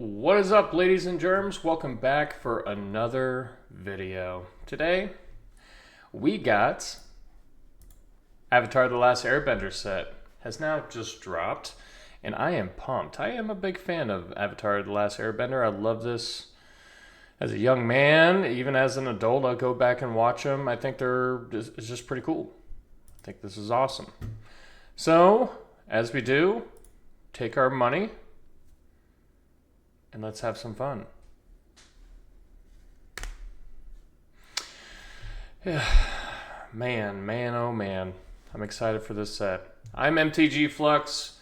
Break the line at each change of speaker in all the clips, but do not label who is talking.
What is up, ladies and germs? Welcome back for another video. Today, we got Avatar: The Last Airbender set. Has now just dropped, and I am pumped. I am a big fan of Avatar: The Last Airbender. I love this as a young man. Even as an adult, I'll go back and watch them. I think it's just pretty cool. I think this is awesome. So, as we do, take our money and let's have some fun. Man, oh man. I'm excited for this set. I'm MTG Flux.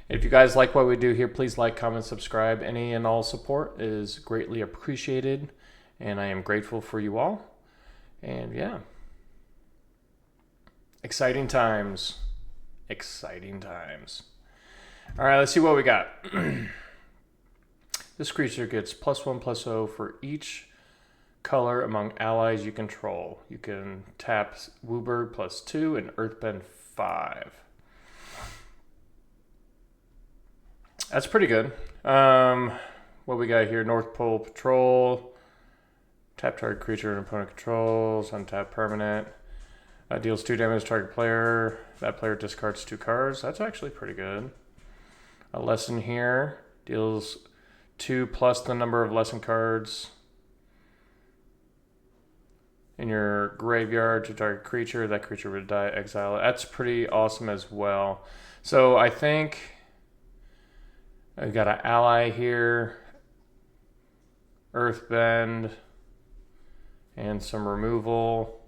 If you guys like what we do here, please like, comment, subscribe. Any and all support is greatly appreciated, and I am grateful for you all. And yeah. Exciting times. Exciting times. All right, let's see what we got. This creature gets +1/+0 for each color among allies you control. You can tap Wooburg +2 and Earthbend 5. That's pretty good. What we got here? North Pole Patrol. Tap target creature and opponent controls. Untap permanent. Deals 2 damage to target player. That player discards 2 cards. That's actually pretty good. A lesson here. Deals 2 plus the number of lesson cards in your graveyard to target creature. That creature would die, exile it. That's pretty awesome as well. So I think I've got an ally here, Earthbend, and some removal.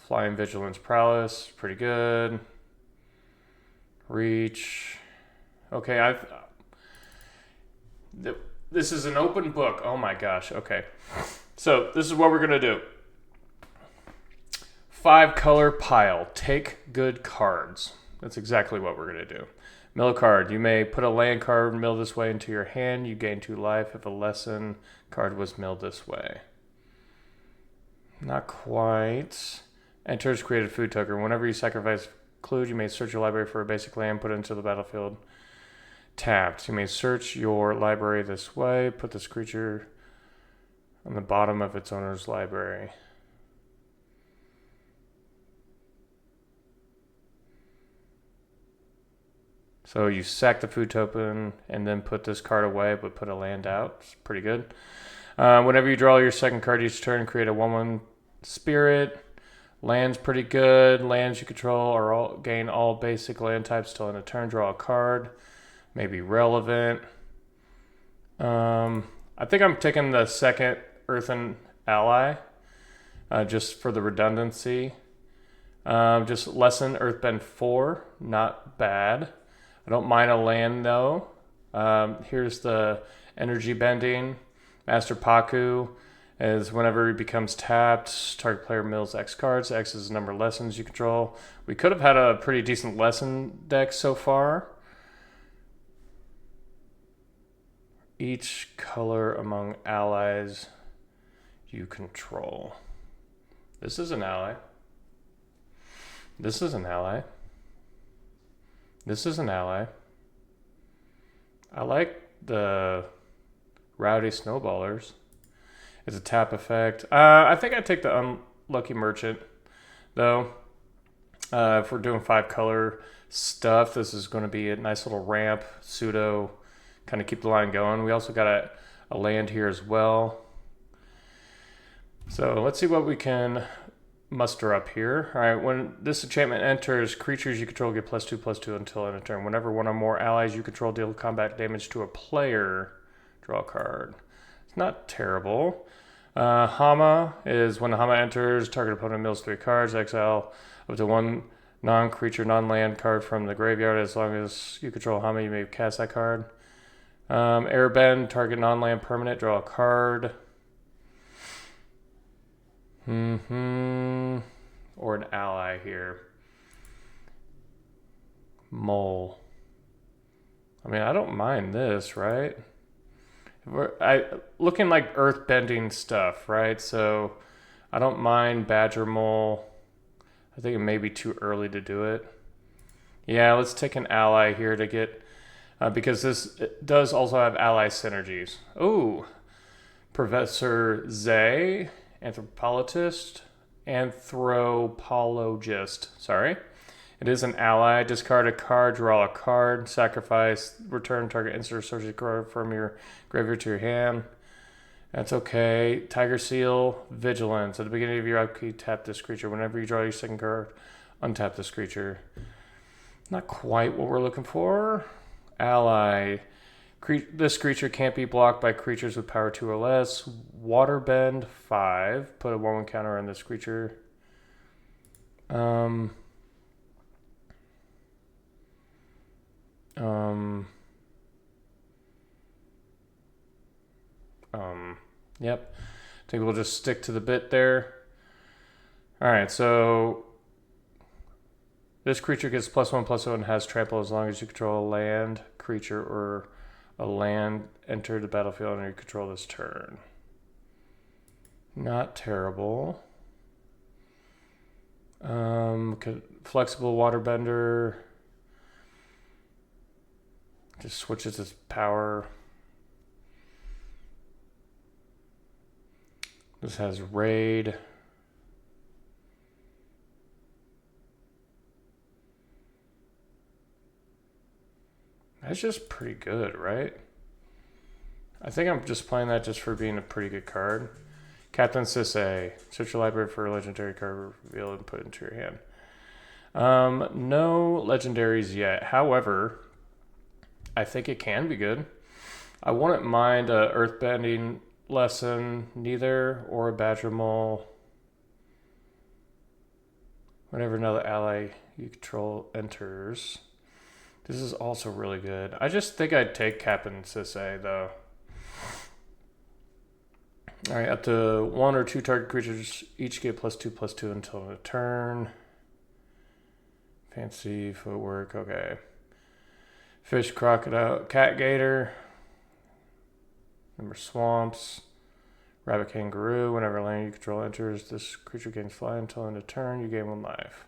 Flying Vigilance Prowess, pretty good. Reach. Okay, this is an open book. Oh my gosh. Okay. So this is what we're going to do. 5 color pile. Take good cards. That's exactly what we're going to do. Mill a card. You may put a land card milled this way into your hand. You gain 2 life if a lesson card was milled this way. Not quite. Enters created food token. Whenever you sacrifice Clued, you may search your library for a basic land, put it into the battlefield. Tapped. You may search your library this way. Put this creature on the bottom of its owner's library. So you sack the food token and then put this card away, but put a land out. It's pretty good. Whenever you draw your second card each turn, create a 1/1 spirit. Land's pretty good. Lands you control are gain all basic land types till in a turn. Draw a card. May be relevant. I think I'm taking the second Earthen Ally, just for the redundancy. Just lesson Earthbend 4, not bad. I don't mind a land though. Here's the energy bending. Master Paku is whenever he becomes tapped, target player mills X cards. X is the number of lessons you control. We could have had a pretty decent lesson deck so far. Each color among allies you control. This is an ally. This is an ally. This is an ally. I like the Rowdy Snowballers. It's a tap effect. I think I'd take the Unlucky Merchant, though. If we're doing 5 color stuff, this is going to be a nice little ramp, pseudo, kind of keep the line going. We also got a land here as well. So let's see what we can muster up here. All right, when this enchantment enters, creatures you control get +2/+2 until end of turn. Whenever one or more allies you control deal combat damage to a player, draw a card. It's not terrible. Hama is when Hama enters, target opponent mills 3 cards, exile up to 1 non-creature, non-land card from the graveyard. As long as you control Hama, you may cast that card. Airbend, target non-land permanent, draw a card. Or an ally here. Mole. I mean, I don't mind this, right? Looking like earth-bending stuff, right? So I don't mind Badger Mole. I think it may be too early to do it. Yeah, let's take an ally here to get because this does also have ally synergies. Oh, Professor Zay, anthropologist. Sorry. It is an ally. Discard a card, draw a card, sacrifice, return target insert associated card from your graveyard to your hand. That's okay. Tiger Seal, Vigilance. At the beginning of your upkeep, tap this creature. Whenever you draw your second card, untap this creature. Not quite what we're looking for. Ally. This creature can't be blocked by creatures with power 2 or less. Waterbend 5. Put a 1/1 counter on this creature. Yep. I think we'll just stick to the bit there. Alright, so this creature gets +1/+1 and has trample as long as you control a land, creature, or a land enter the battlefield under your control this turn. Not terrible. Flexible Waterbender. Just switches its power. This has Raid. That's just pretty good, right? I think I'm just playing that just for being a pretty good card. Captain Sisay. Search your library for a legendary card, reveal it and put it into your hand. No legendaries yet. However, I think it can be good. I wouldn't mind a Earthbending Lesson, neither, or a Badger Mole. Whenever another ally you control enters. This is also really good. I just think I'd take Captain Sisay, though. Alright, up to 1 or 2 target creatures each get +2/+2 until the turn. Fancy footwork, okay. Fish, crocodile, cat gator. Number swamps. Rabbit, kangaroo. Whenever land you control enters, this creature gains fly until end of turn. You gain 1 life.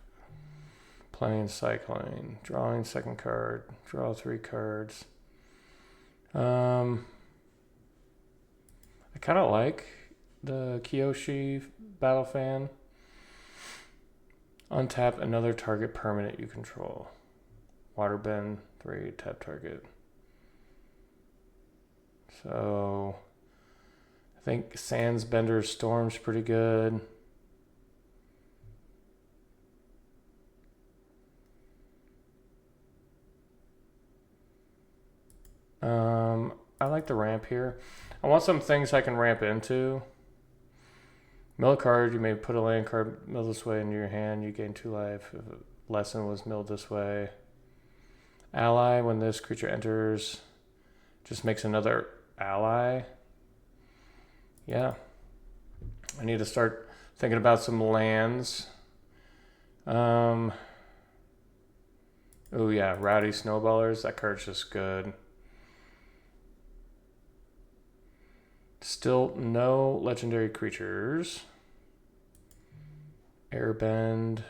Playing, cycling, drawing second card, draw 3 cards. I kind of like the Kyoshi Battle Fan. Untap another target permanent you control. Waterbend 3, tap target. So I think Sandsbender Storm's pretty good. I like the ramp here. I want some things I can ramp into. Mill a card, you may put a land card milled this way into your hand. You gain 2 life if a lesson was milled this way. Ally, when this creature enters, just makes another ally. Yeah. I need to start thinking about some lands. Oh yeah, Rowdy Snowballers. That card's just good. Still no legendary creatures. Airbend.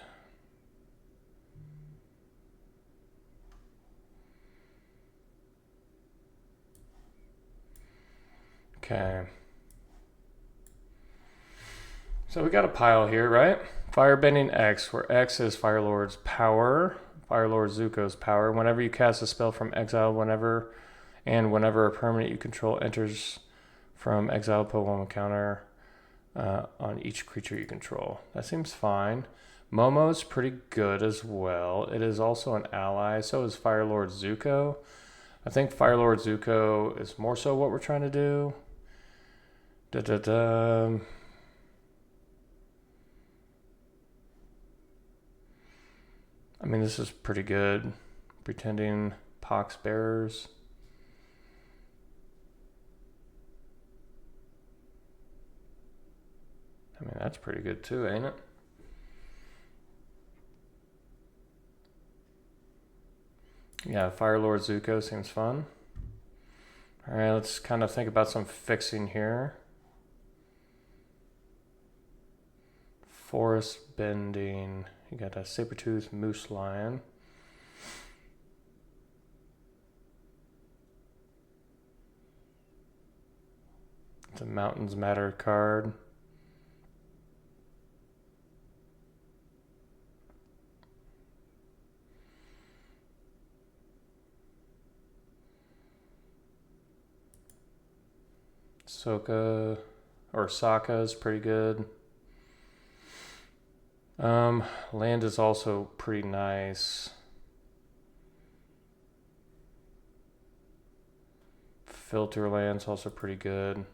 Okay. So we got a pile here, right? Firebending X, where X is Firelord's power. Firelord Zuko's power. Whenever you cast a spell from exile, whenever a permanent you control enters from exile, put 1 counter on each creature you control. That seems fine. Momo's pretty good as well. It is also an ally. So is Firelord Zuko. I think Firelord Zuko is more so what we're trying to do. I mean, this is pretty good. Pretending Pox Bearers. I mean, that's pretty good too, ain't it? Yeah, Firelord Zuko seems fun. Alright, let's kind of think about some fixing here. Forest Bending. You got a Sabertooth Moose Lion. It's a Mountains Matter card. Sokka is pretty good. Land is also pretty nice. Filter land's also pretty good.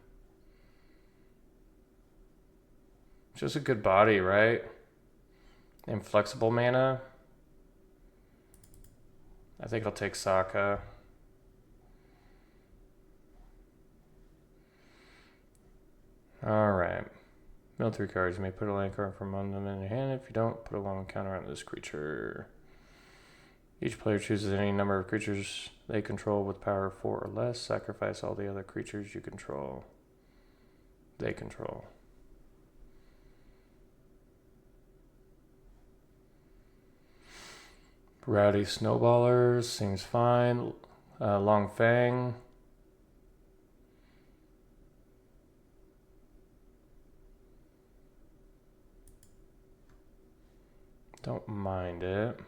Just a good body, right? Inflexible mana. I think I'll take Sokka. Alright. Mill 3 cards. You may put a land card from among them in your hand. If you don't, put a 1 counter on this creature. Each player chooses any number of creatures they control with power 4 or less. Sacrifice all the other creatures you control. They control. Rowdy Snowballers seems fine. Long Fang. Don't mind it.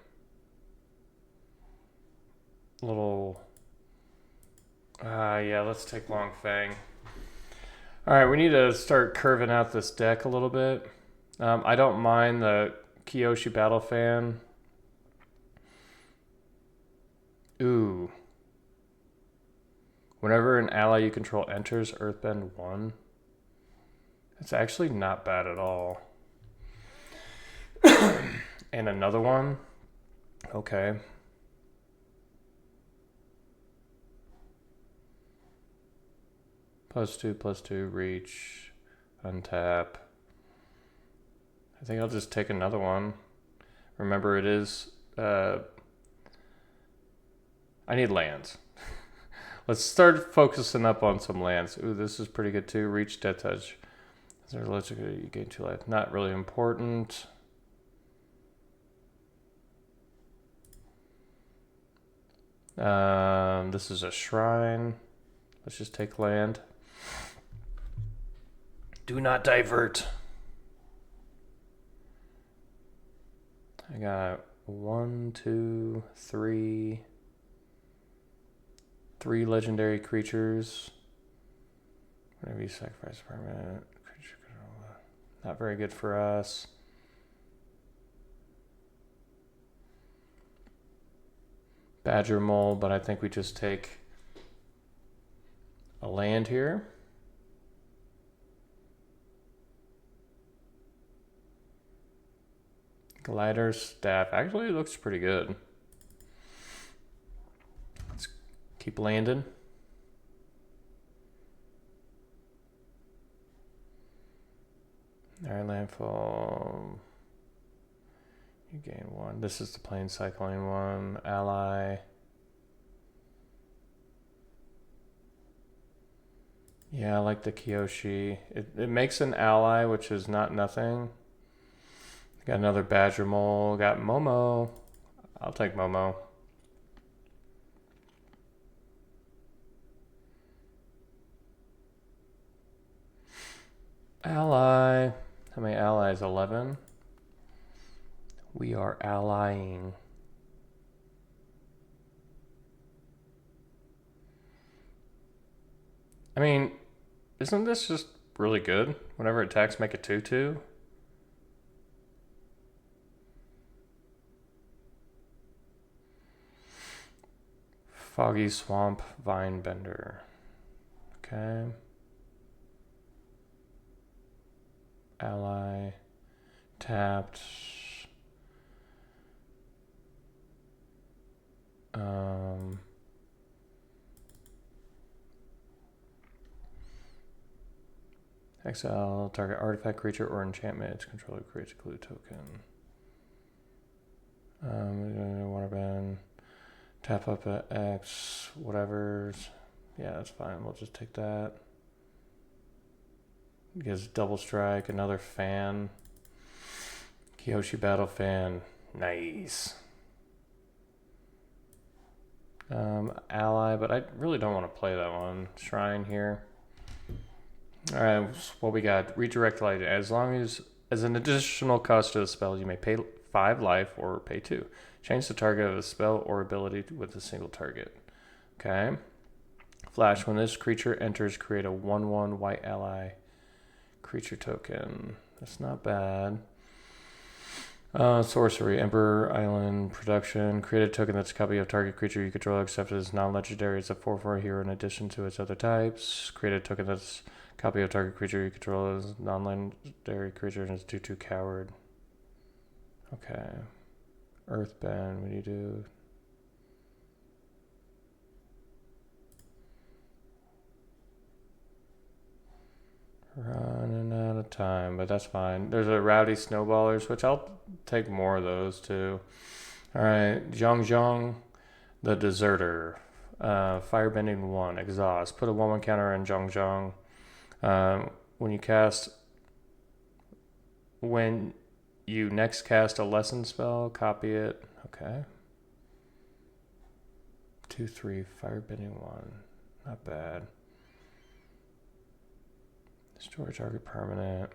Yeah, let's take Long Fang. Alright, we need to start curving out this deck a little bit. I don't mind the Kyoshi Battle Fan. Ooh. Whenever an ally you control enters Earthbend 1. It's actually not bad at all. And another one. Okay. +2/+2, reach, untap. I think I'll just take another one. Remember, it is... I need lands. Let's start focusing up on some lands. Ooh, this is pretty good too. Reach, Death Touch. You gain 2 life. Not really important. This is a shrine. Let's just take land. Do not divert. I got 1, 2, 3 legendary creatures. Whenever you sacrifice a permanent creature, not very good for us. Badger Mole, but I think we just take a land here. Glider Staff actually looks pretty good. Let's keep landing. Alright, landfall. You gain 1. This is the plane cycling one. Ally. Yeah, I like the Kyoshi. It makes an ally, which is not nothing. Got another Badger Mole. Got Momo. I'll take Momo. Ally. How many allies? 11. We are allying. I mean, isn't this just really good? Whenever it attacks, make it 2/2. Foggy Swamp Vinebender. Okay. Ally. Tapped. Exile target artifact, creature, or enchantment. Its controller creates a clue token. Waterbend. Tap up at X. Whatever's. Yeah, that's fine. We'll just take that. Gives double strike. Another fan. Kyoshi Battle Fan. Nice. Ally, but I really don't want to play that one. Shrine here. All right, what we got? Redirect light. As long as an additional cost to the spell, you may pay 5 life or pay 2. Change the target of a spell or ability with a single target. Okay. Flash. When this creature enters, create a 1/1 white ally creature token. That's not bad. Sorcery. Emperor Island production. Create a token that's a copy of target creature you control, except as non-legendary as a 4/4 hero in addition to its other types. Create a token that's a copy of target creature you control as non-legendary creature and is 2/2 coward. Okay. Earthbend. What do you do? Running out of time, but that's fine. There's a Rowdy Snowballers, which I'll take more of those too. Alright, Zhong, the Deserter. Firebending 1, Exhaust. Put a 1/1 counter on Zhong. When you next cast a lesson spell, copy it. Okay. 2/3, Firebending 1. Not bad. Destroy target permanent.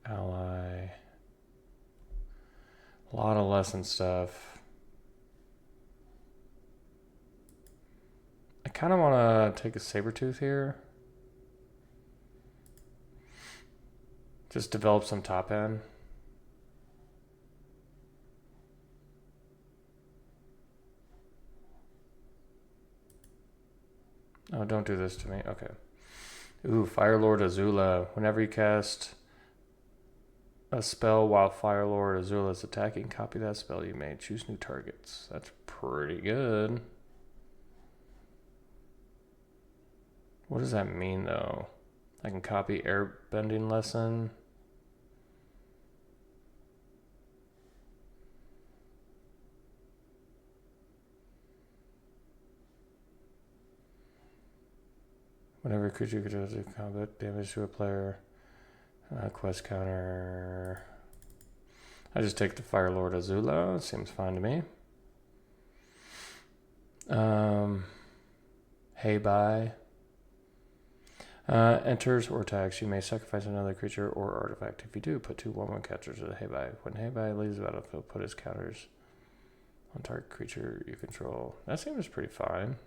Ally. A lot of lesson stuff. I kind of want to take a Sabertooth here. Just develop some top end. Oh, don't do this to me. Okay. Ooh, Firelord Azula. Whenever you cast a spell while Firelord Azula is attacking, copy that spell you made. Choose new targets. That's pretty good. What does that mean, though? I can copy Airbending Lesson. Whenever a creature controls a combat damage to a player, quest counter. I just take the Firelord Azula. Seems fine to me. Hey, bye. Enters or attacks. You may sacrifice another creature or artifact. If you do, put 2 1/1 counters to the Hey bye. When Hey bye leaves the battlefield, put his counters on target creature you control. That seems pretty fine.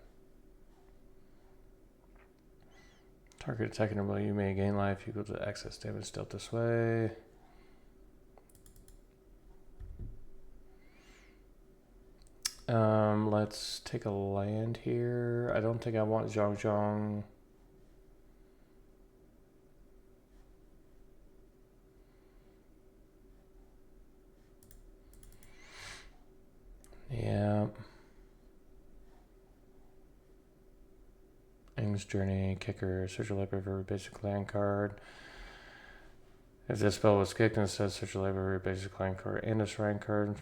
Target attacking ability, you may gain life equal to excess damage dealt this way. Let's take a land here. I don't think I want Zhong. Yeah. Ing's Journey, Kicker, search your library for every basic land card. If this spell was kicked, instead search your library for every basic land card and a shrine card.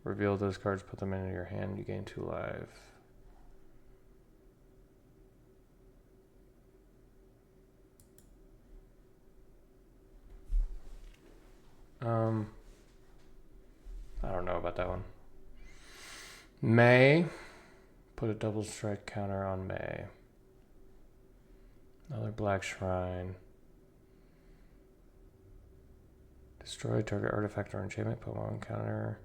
Reveal those cards, put them into your hand, you gain 2 life. I don't know about that one. May. Put a double strike counter on May. Another black shrine. Destroy target artifact or enchantment. Put 1 counter.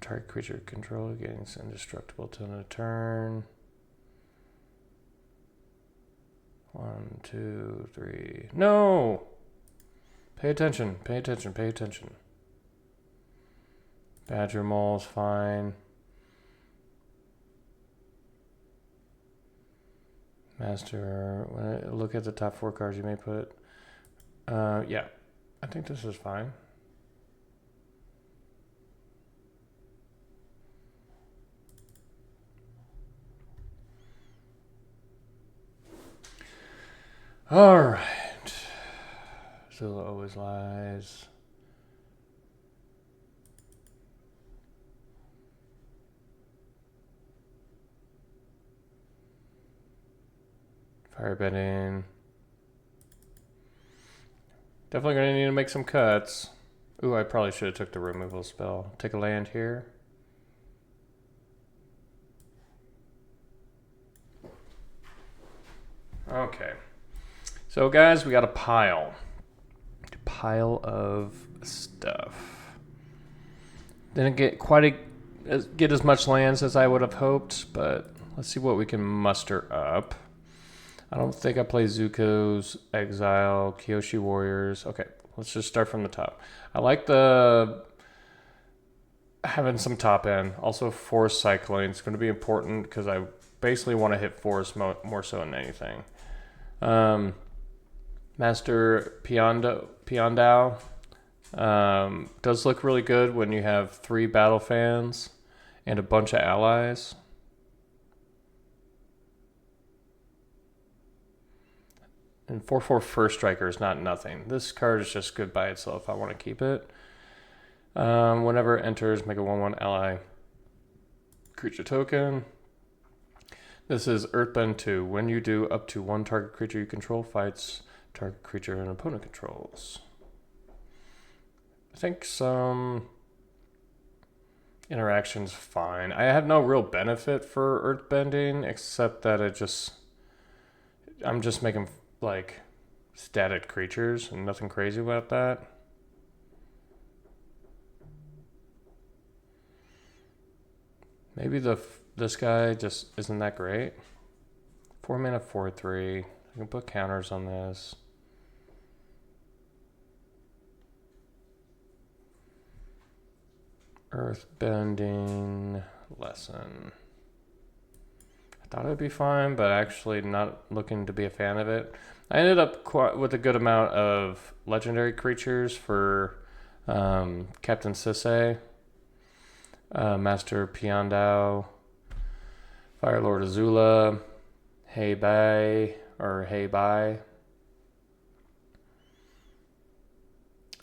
Target creature control gains indestructible till end of turn. 1, 2, 3. No! Pay attention. Badger Mole's fine. Master. When I look at the top 4 cards you may put. Yeah. I think this is fine. Alright. Zilla always lies. Firebending. Definitely going to need to make some cuts. Ooh, I probably should have took the removal spell. Take a land here. Okay. So guys, we got a pile of stuff. Didn't get get as much lands as I would have hoped, but let's see what we can muster up. I don't think I play Zuko's Exile, Kyoshi Warriors. Okay, let's just start from the top. I like the having some top end. Also, forest cycling is going to be important because I basically want to hit forest more so than anything. Master Piondao does look really good when you have 3 battle fans and a bunch of allies. And 4/4 First Striker is not nothing. This card is just good by itself. I want to keep it. Whenever it enters, make a 1/1 ally creature token. This is Earthbend 2. When you do, up to 1 target creature you control fights target creature an opponent controls. I think some interaction's fine. I have no real benefit for Earthbending except that I'm just making like static creatures and nothing crazy about that. Maybe this guy just isn't that great. 4 mana 4/3. I can put counters on this. Earthbending lesson. I thought it would be fine, but actually not looking to be a fan of it. I ended up with a good amount of legendary creatures for Captain Sisay, Master Piondao, Fire Lord Azula, Hey Bai,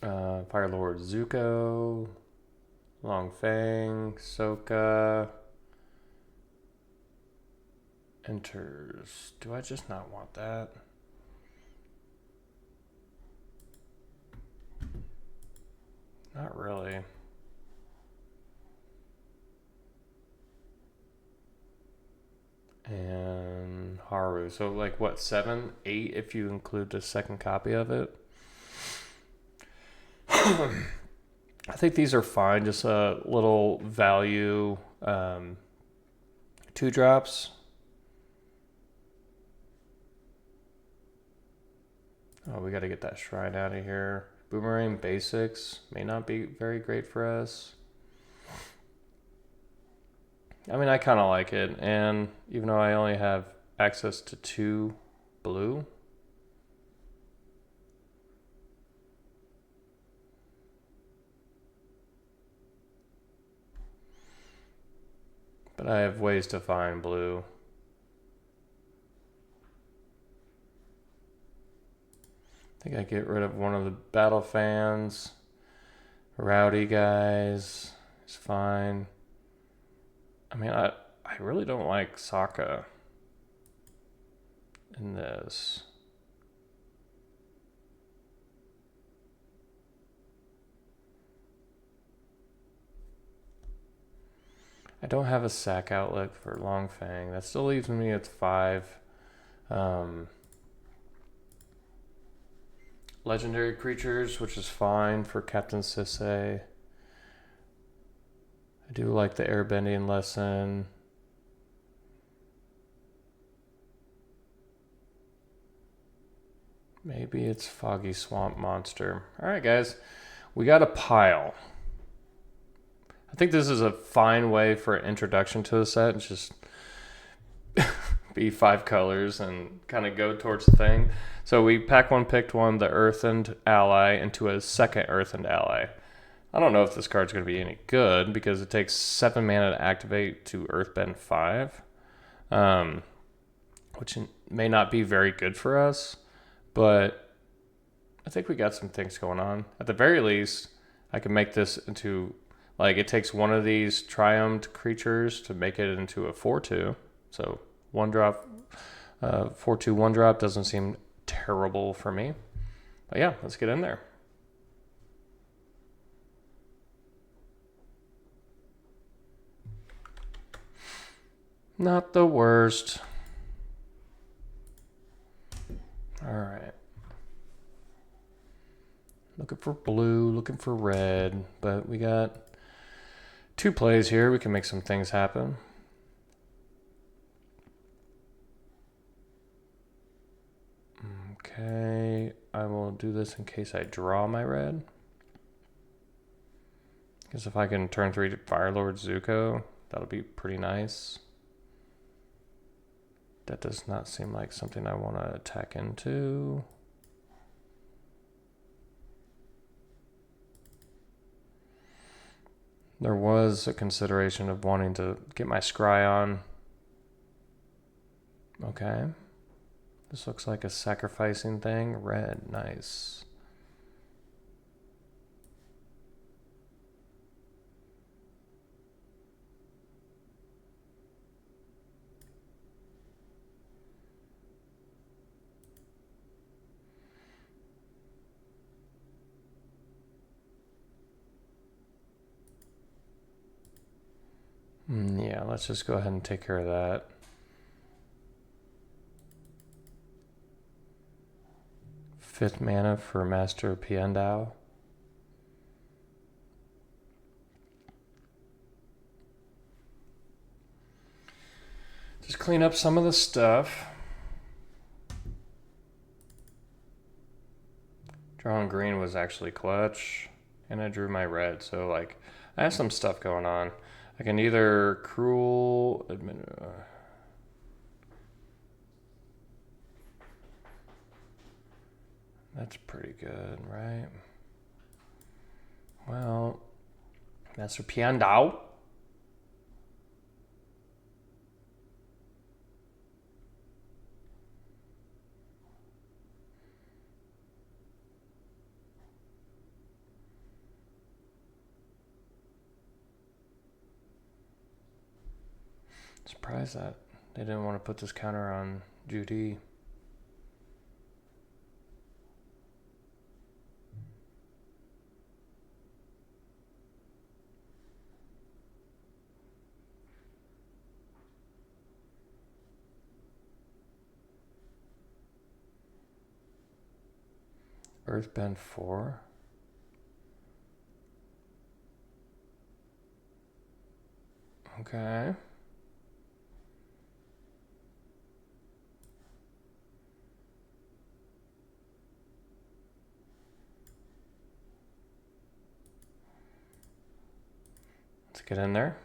Fire Lord Zuko, Long Fang, Sokka, enters. Do I just not want that? Not really. And Haru. So like what, 7, 8 if you include the second copy of it? I think these are fine. Just a little value 2-drops. Oh, we got to get that shrine out of here. Boomerang basics may not be very great for us. I mean, I kind of like it, and even though I only have access to 2 blue, but I have ways to find blue. I think I get rid of one of the battle fans. Rowdy guys is fine. I mean, I really don't like Sokka in this. I don't have a sack outlet for Long Fang. That still leaves me at 5. Legendary creatures, which is fine for Captain Sisay. I do like the airbending lesson. Maybe it's Foggy Swamp Monster. Alright guys, we got a pile. I think this is a fine way for an introduction to the set. It's just be 5 colors and kind of go towards the thing. So we pack 1, picked 1, the Earthened ally into a second Earthened ally. I don't know if this card's going to be any good because it takes 7 mana to activate to Earthbend 5, which may not be very good for us, but I think we got some things going on. At the very least, I can make this into, like, it takes one of these triumphed creatures to make it into a 4/2. So 1-drop, 4/2 1-drop doesn't seem terrible for me. But yeah, let's get in there. Not the worst. All right. Looking for blue, looking for red, but we got 2 plays here. We can make some things happen. Okay, I will do this in case I draw my red. Because if I can turn 3 to Firelord Zuko, that'll be pretty nice. That does not seem like something I want to attack into. There was a consideration of wanting to get my scry on. Okay. This looks like a sacrificing thing. Red, nice. Yeah, let's just go ahead and take care of that. Fifth mana for Master Piandao. Just clean up some of the stuff. Drawing green was actually clutch. And I drew my red, so like I have some stuff going on. I can either cruel that's pretty good, right? Well, Master Piandao. Surprised that they didn't want to put this counter on Judy. Earthbend 4. Okay. Let's get in there.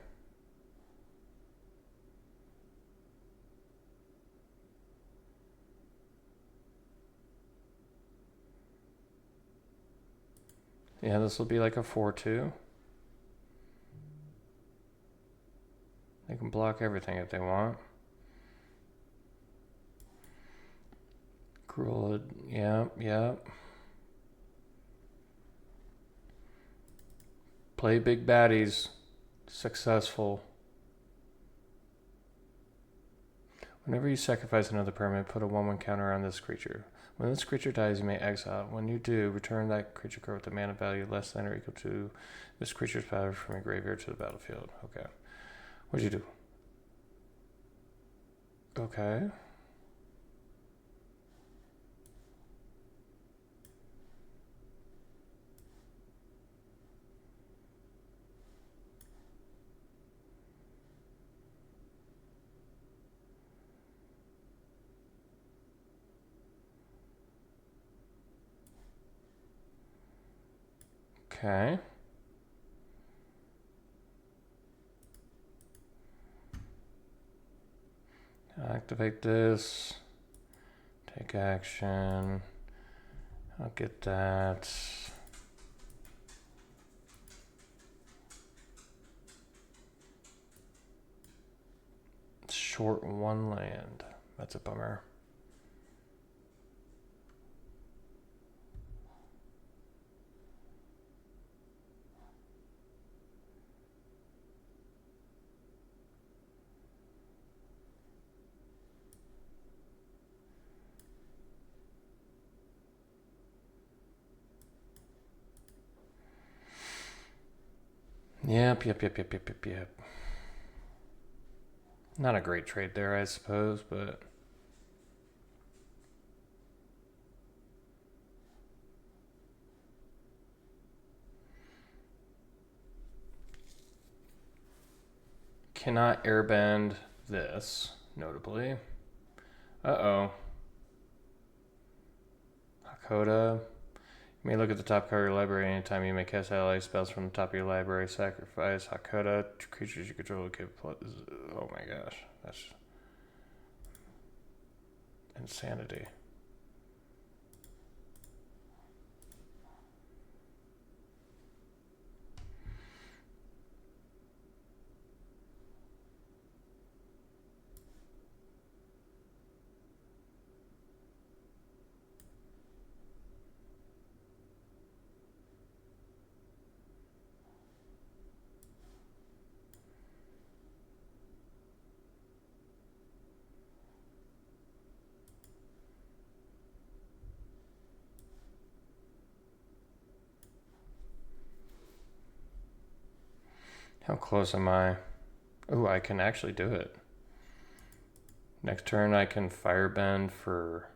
Yeah, this will be like a 4/2. They can block everything if they want. Cruel, yep. Play big baddies. Successful. Whenever you sacrifice another permanent, put a 1/1 counter on this creature. When this creature dies, you may exile. When you do, return that creature card with a mana value less than or equal to this creature's power from your graveyard to the battlefield. Okay. What'd you do? Okay. Okay. Activate this. Take action. I'll get that. Short 1 land. That's a bummer. Yep. Not a great trade there, I suppose, but... cannot airbend this, notably. Uh-oh. Hakoda. You may look at the top card of your library anytime you may cast ATLA spells from the top of your library. Sacrifice Hakoda. Creatures you control capabilities. Oh my gosh. That's insanity. How close am I? Oh, I can actually do it. Next turn I can Firebend for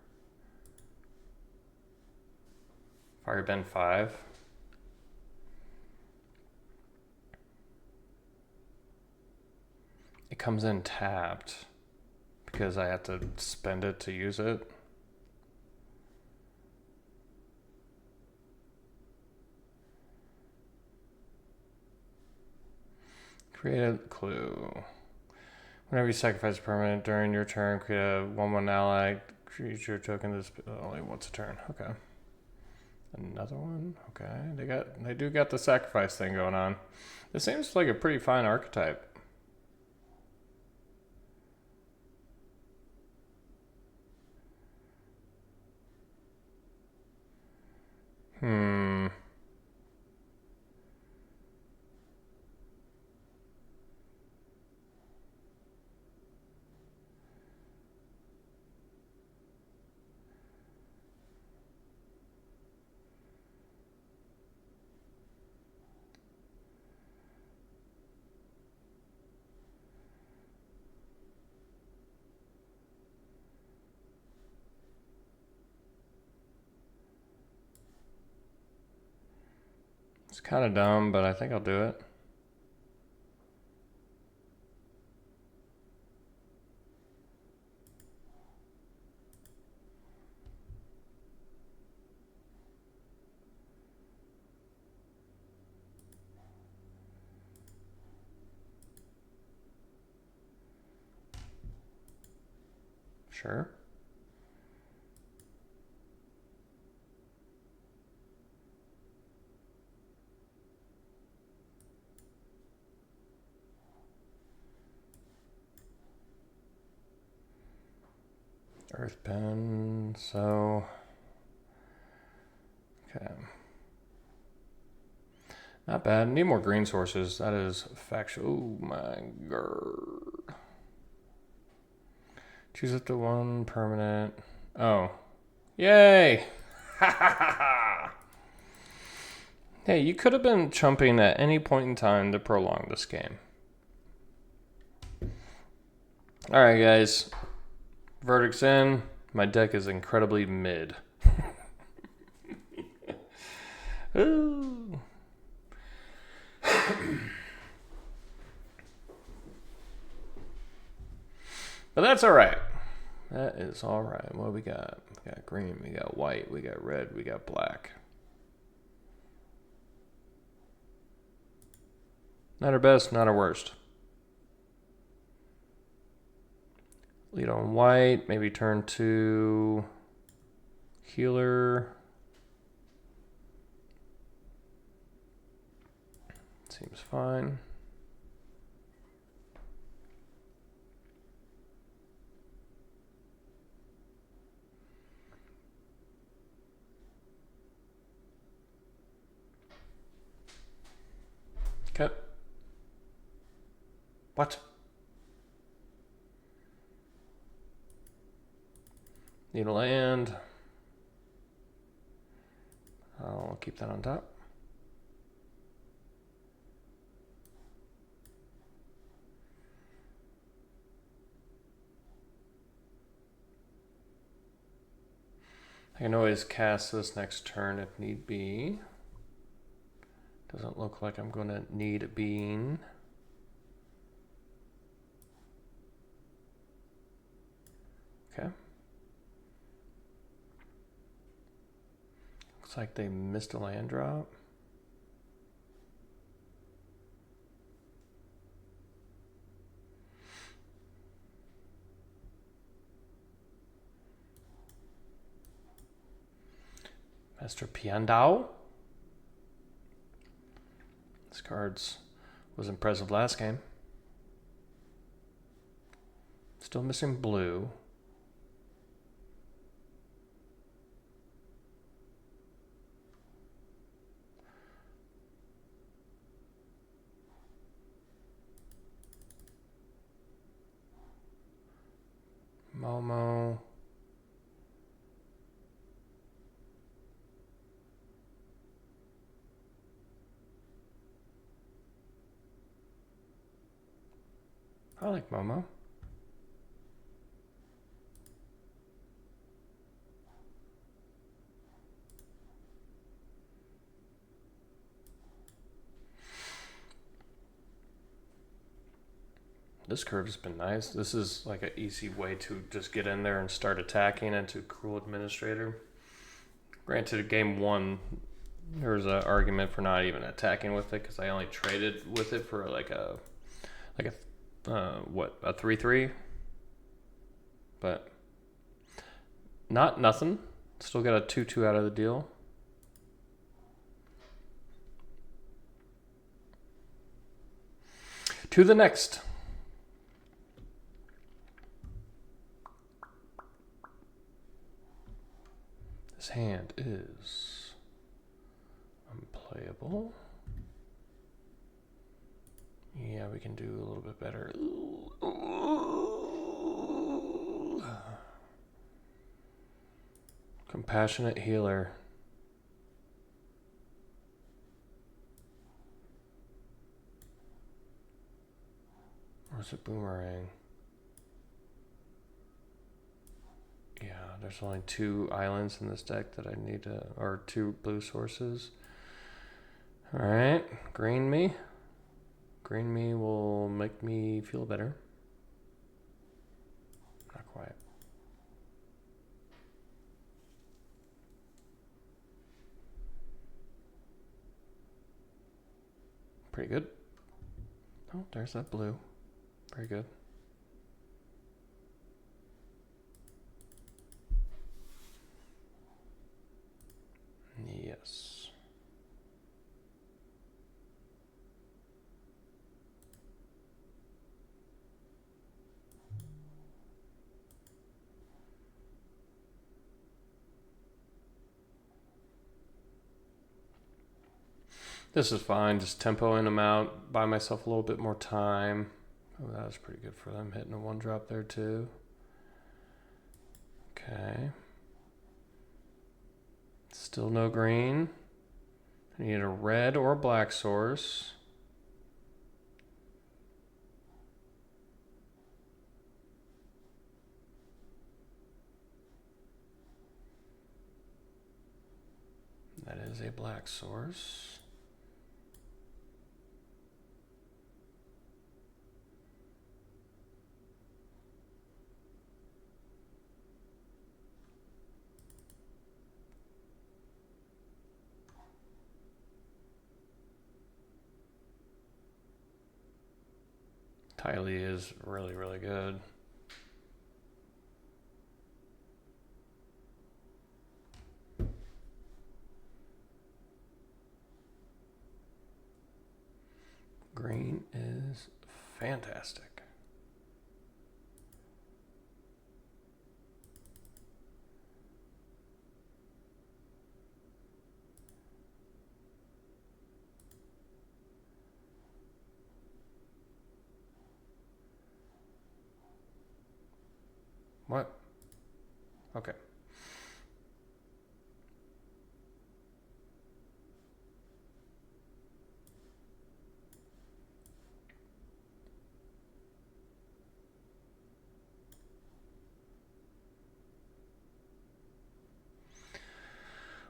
Firebend 5. It comes in tapped because I have to spend it to use it. Create a clue. Whenever you sacrifice a permanent during your turn, create a 1/1 ally creature token this only once a turn. Okay. Another one? Okay. They do got the sacrifice thing going on. This seems like a pretty fine archetype. It's kind of dumb, but I think I'll do it. Sure. Earthbend, so... Okay. Not bad. Need more green sources. That is factual. Oh my god. Choose up to one permanent. Oh. Yay! Ha ha ha ha! Hey, you could have been chumping at any point in time to prolong this game. Alright, guys. Verdict's in. My deck is incredibly mid. Ooh. But that's alright. That is alright. What do we got? We got green, we got white, we got red, we got black. Not our best, not our worst. Lead on white, maybe turn to healer. Seems fine. Okay. What? Need a land. I'll keep that on top. I can always cast this next turn if need be. Doesn't look like I'm going to need a bean. Okay. Looks like they missed a land drop. Master Piandao. This card's was impressive last game. Still missing blue. Momo. I like Momo. This curve has been nice. This is like an easy way to just get in there and start attacking into Cruel Administrator. Granted, game one, there was an argument for not even attacking with it because I only traded with it for like a 3/3, but nothing. Still got a 2/2 out of the deal. To the next. This hand is unplayable. Yeah, we can do a little bit better. Compassionate Healer. Or is it Boomerang? Yeah, there's only 2 islands in this deck that I need to, or 2 blue sources. Alright, green me. Green me will make me feel better. Not quite. Pretty good. Oh, there's that blue. Very good. Yes. This is fine, just tempoing them out, buy myself a little bit more time. Oh, that was pretty good for them, hitting a 1-drop there too. Okay. Still no green. I need a red or a black source. That is a black source. ATLA is really, really good. Green is fantastic. What? Okay.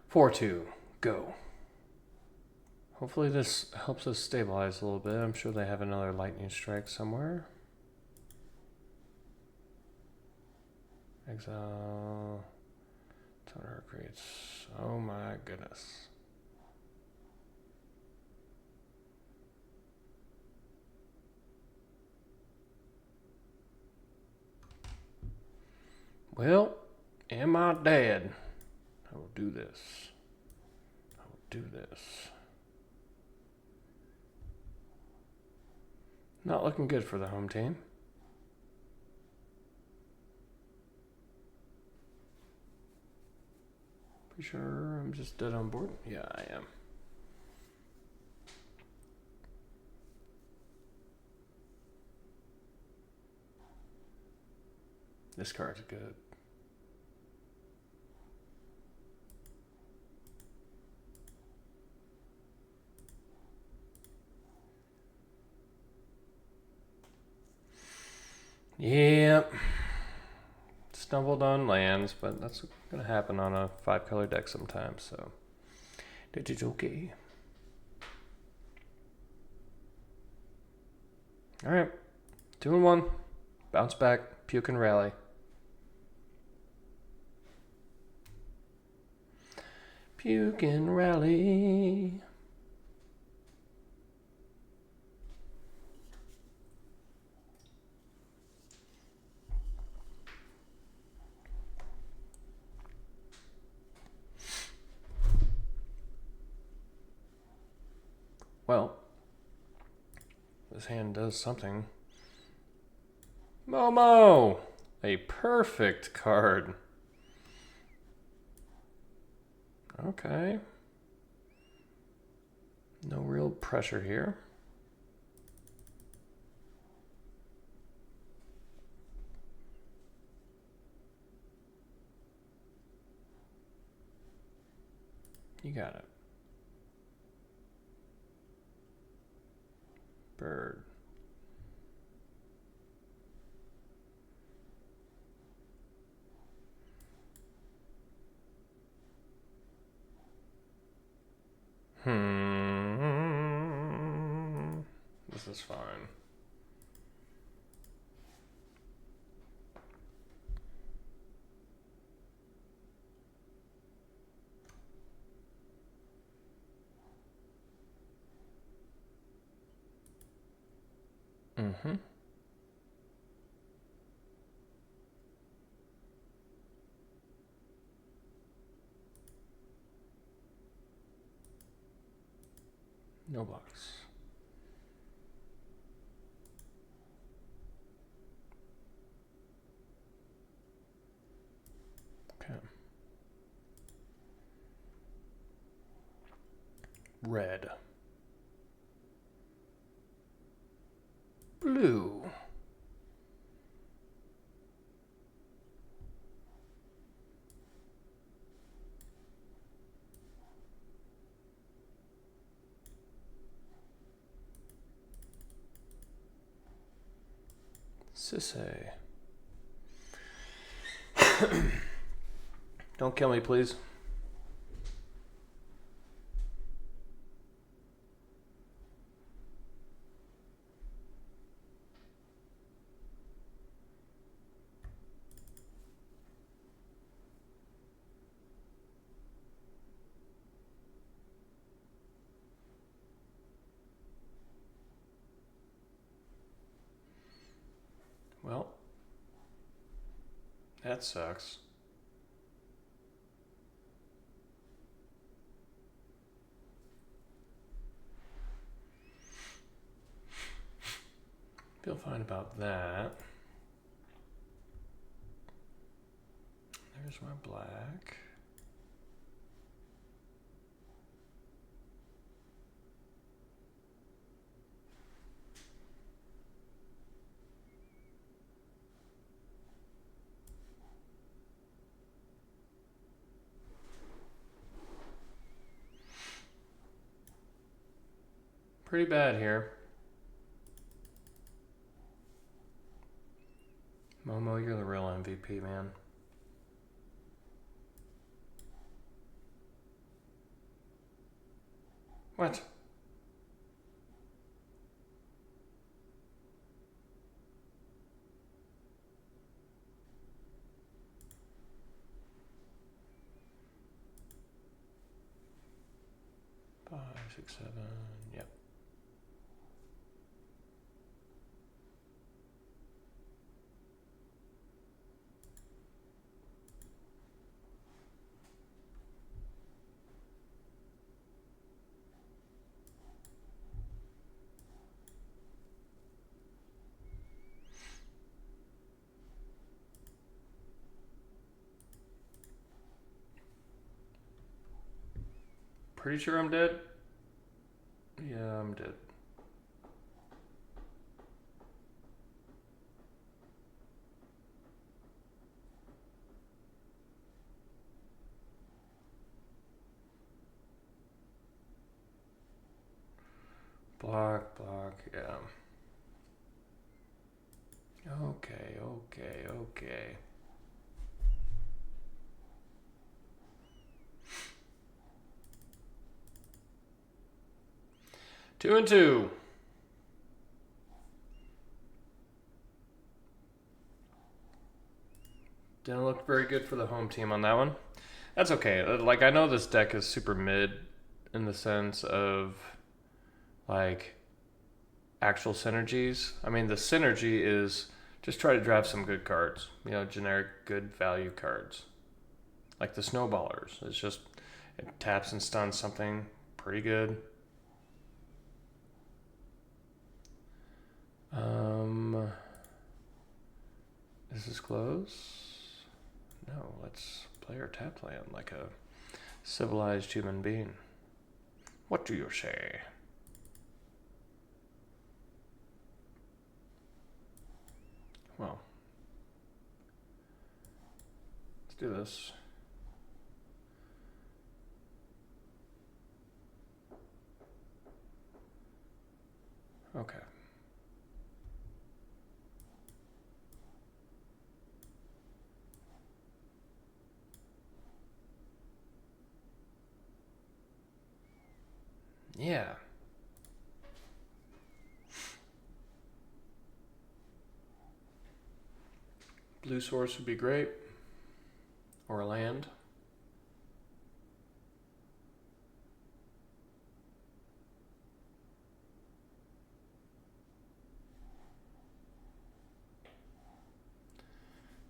Four, 2, go. Hopefully this helps us stabilize a little bit. I'm sure they have another lightning strike somewhere. Exile. Toner creates. Oh my goodness. Well, am I dead? I will do this. I will do this. Not looking good for the home team. Pretty sure I'm just dead on board. Yeah, I am. This card's good. Yep. Stumbled on lands, but that's gonna happen on a 5-color deck sometimes, so it's okay. Alright. 2 and 1. Bounce back, puke and rally. Puke and rally. Well, this hand does something. Momo! A perfect card. Okay. No real pressure here. You got it. Bird. This is fine. Mm-hmm. No blocks. Okay. Red. Blue. Sissay. Don't kill me, please. Well, that sucks. Feel fine about that. There's my black. Pretty bad here. Momo, you're the real MVP, man. What? 6, 7. Yep. Pretty sure I'm dead. Yeah, I'm dead. Block, yeah. Okay. 2 and 2. Didn't look very good for the home team on that one. That's okay. Like, I know this deck is super mid in the sense of, like, actual synergies. I mean, the synergy is just try to draft some good cards. You know, generic good value cards. Like the Snowballers. It's just, it taps and stuns something pretty good. Is this close? No, let's play our tap land like a civilized human being. What do you say? Well, let's do this. Okay. Yeah. Blue source would be great. Or a land.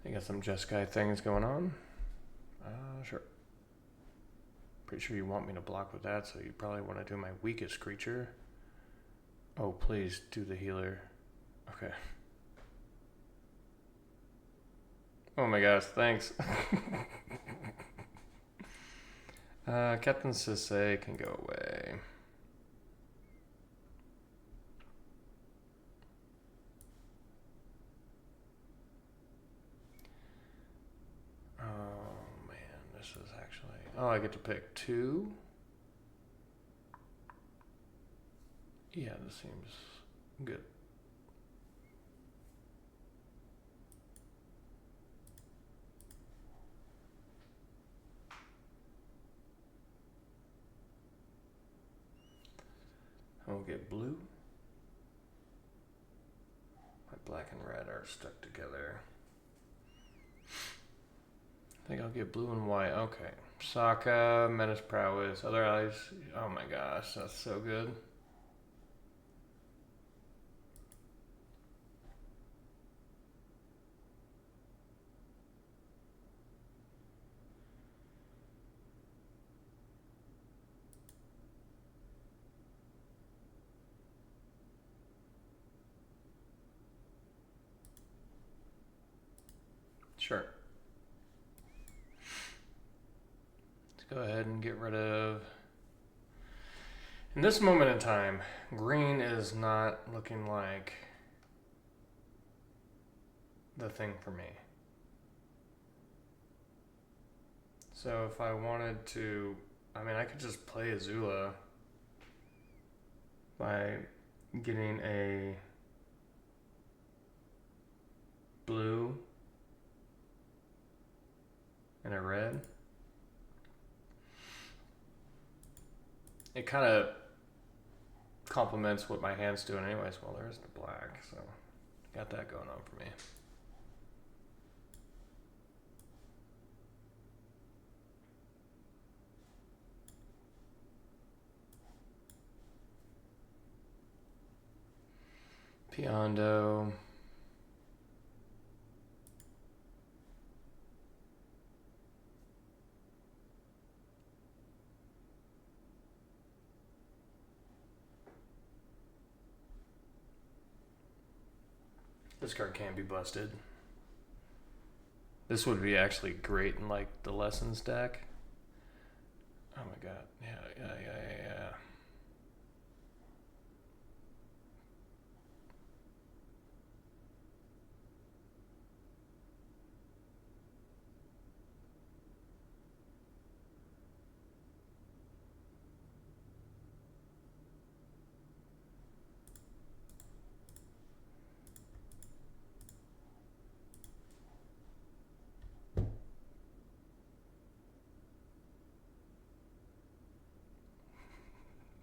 I got some Jeskai things going on. Sure. Pretty sure you want me to block with that, so you probably want to do my weakest creature. Oh, please do the healer. Okay. Oh my gosh, thanks. Captain Sisei can go away. Oh man, this is actually... Oh, I get to pick 2? Yeah, this seems good. I'll get blue. My black and red are stuck together. I think I'll get blue and white. Okay. Sokka, Menace Prowess, other allies. Oh my gosh, that's so good. Sure. Let's go ahead and get rid of... In this moment in time, green is not looking like the thing for me. So if I wanted to... I mean, I could just play Azula by getting a blue and a red. It kind of complements what my hand's doing anyways. Well, there's the black, so got that going on for me. Piondo. This card can be busted. This would be actually great in like the lessons deck. Oh my god. Yeah.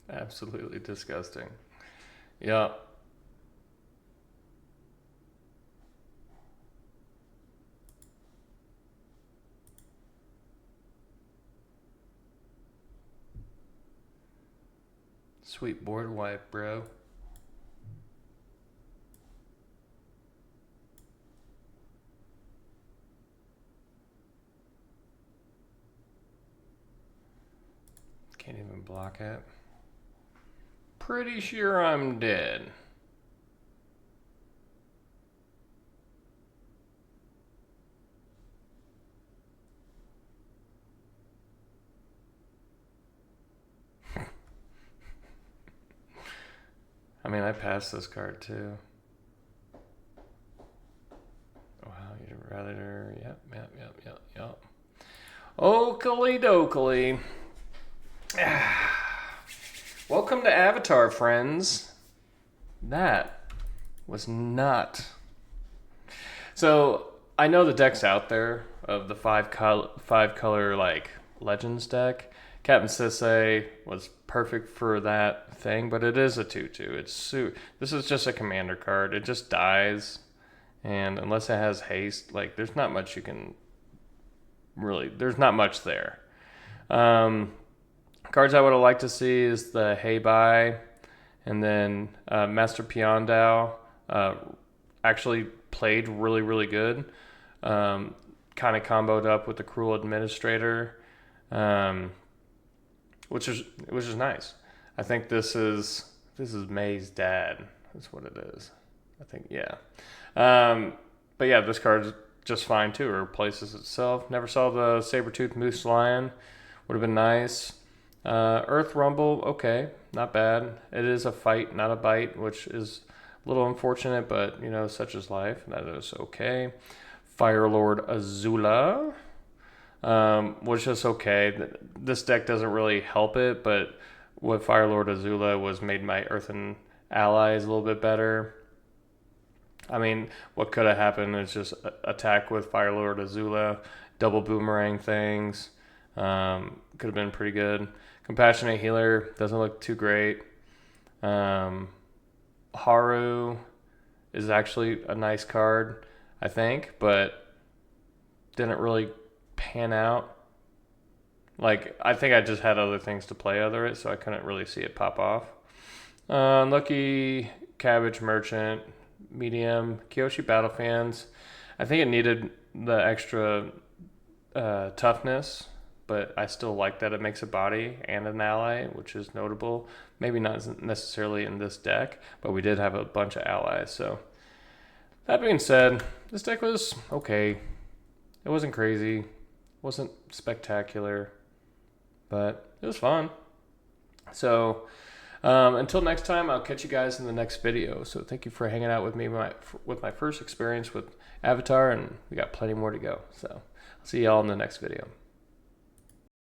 Absolutely disgusting. Yeah. Sweet board wipe, bro. Can't even block it. Pretty sure I'm dead. I mean, I passed this card too. Wow, you'd rather... Yep. Oakley dokley. Welcome to Avatar, friends. That was not... So, I know the deck's out there of the five color like Legends deck. Captain Sisay was perfect for that thing, but it is a 2/2. This is just a commander card. It just dies, and unless it has haste, like there's not much you can really. There's not much there. Cards I would have liked to see is the Hey Bye, and then Master Piondao. Actually played really good. Kind of comboed up with the Cruel Administrator. Which is nice. I think this is May's dad. That's what it is. I think, yeah. But yeah, this card's just fine too. It replaces itself. Never saw the Saber-Tooth Moose Lion. Would have been nice. Earth Rumble, okay, not bad. It is a fight, not a bite, which is a little unfortunate, but you know, such is life. That is okay. Fire Lord Azula. Was just okay. This deck doesn't really help it, but what Fire Lord Azula was made my Earthen allies a little bit better. I mean, what could have happened is just attack with Fire Lord Azula, double boomerang things. Could have been pretty good. Compassionate Healer doesn't look too great. Haru is actually a nice card, I think, but didn't really pan out. Like, I think I just had other things to play other it, so I couldn't really see it pop off. Lucky Cabbage Merchant, medium. Kyoshi Battle Fans. I think it needed the extra toughness, but I still like that it makes a body and an ally, which is notable. Maybe not necessarily in this deck, but we did have a bunch of allies. So that being said, this deck was okay. It wasn't crazy. Wasn't spectacular, but it was fun. So until next time, I'll catch you guys in the next video. So thank you for hanging out with me with my first experience with Avatar, and we got plenty more to go. So I'll see y'all in the next video.